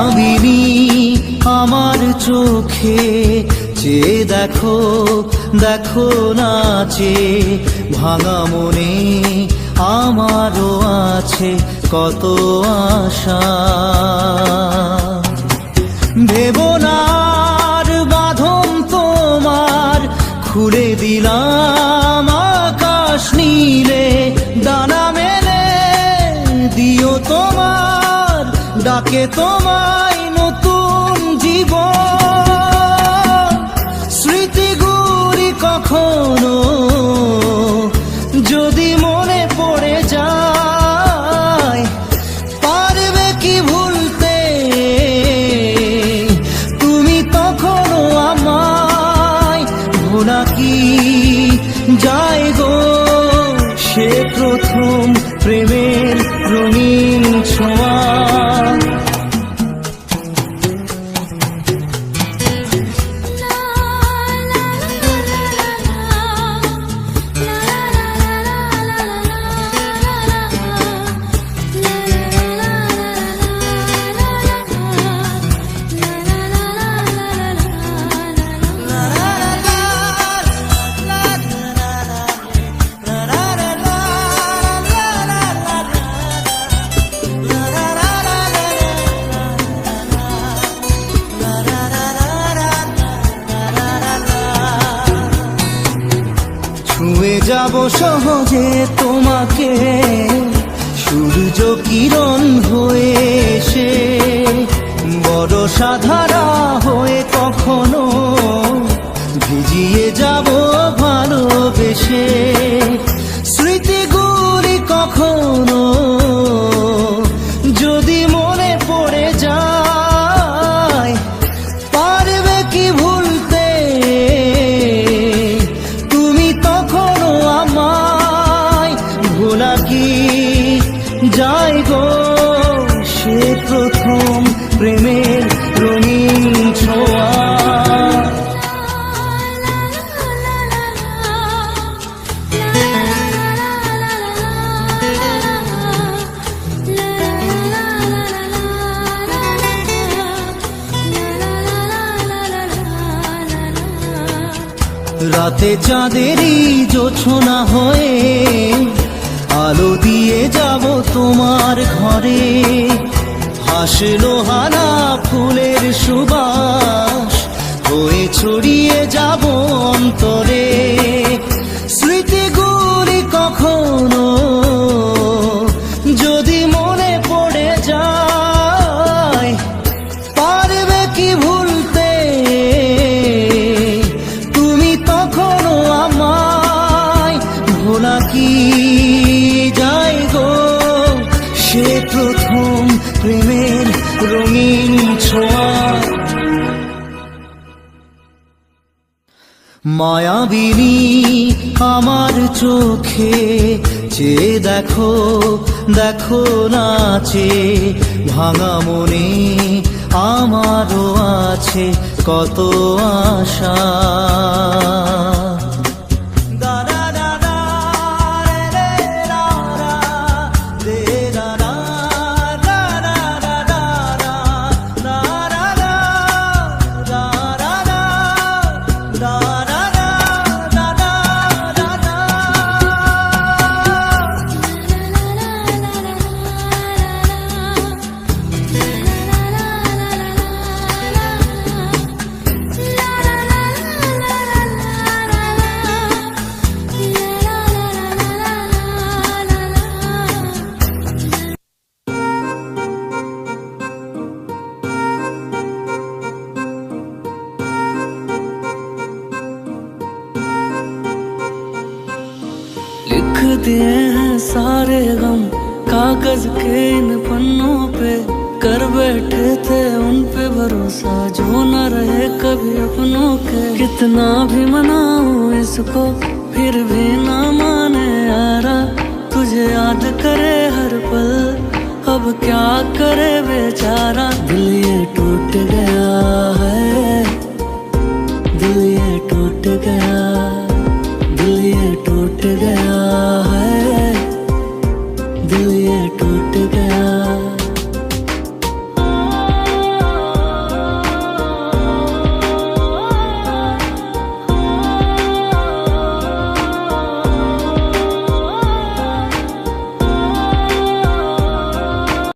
মায়াবিনী আমার চোখে চেয়ে দেখো দেখো নাচে ভাঙা মনে আমারও আছে কত আশা। ভেবো না আর বাঁধন তোমার, খুলে দিলাম আকাশ নীলে, ডানা মেলে দিও তোমার ডাকে তোমায় নতুন জীবন। স্মৃতিগুলি কখনো যদি মনে পড়ে যায়, পারবে কি ভুলতে তুমি তখনো আমায়? ভোলা কি যায় গো সে প্রথম প্রেমের রঙিন ছোঁয়া। ছুঁয়ে যাব সহজে তোমাকে সূর্য কিরণ হয়ে এসে, বড় সাধারা হয়ে কখনো ভিজিয়ে যাব ভালোবেসে। স্মৃতিগুলি কখনো যদি মনে পড়ে যায়, পারবে কি ভুলতে তুমি তখনো আমায়? ভোলা কি যায় গো সে প্রথম প্রেমের রঙিন ছোঁয়া। রাতে চাঁদেরই জোছনা হয়ে আলো দিয়ে যাব তোমার ঘরে, হাসলো হানা ফুলের সুবাস হয়ে ছড়িয়ে যাব অন্তরে। স্মৃতিগুলি কখনো যদি মনে পড়ে যায়, পারবে কি ভুলতে তুমি তখনো আমায়? ভোলা কি যায় গো সে প্রথম প্রেমের রঙিন ছোঁয়া। মায়াবিনী আমার চোখে চেয়ে দেখো দেখো নাচে ভাঙা মনে আমারও আছে কত আশা। लिख दिए हैं सारे गम कागज के इन पन्नों पे, कर बैठे थे उन पे भरोसा जो न रहे कभी अपनों के। कितना भी मनाऊं इसको फिर भी ना माने यारा, तुझे याद करे हर पल अब क्या करे बेचारा। दिल ये टूट गया है, दिल ये टूट गया, दिल ये टूट गया है, दिल ये टूट गया।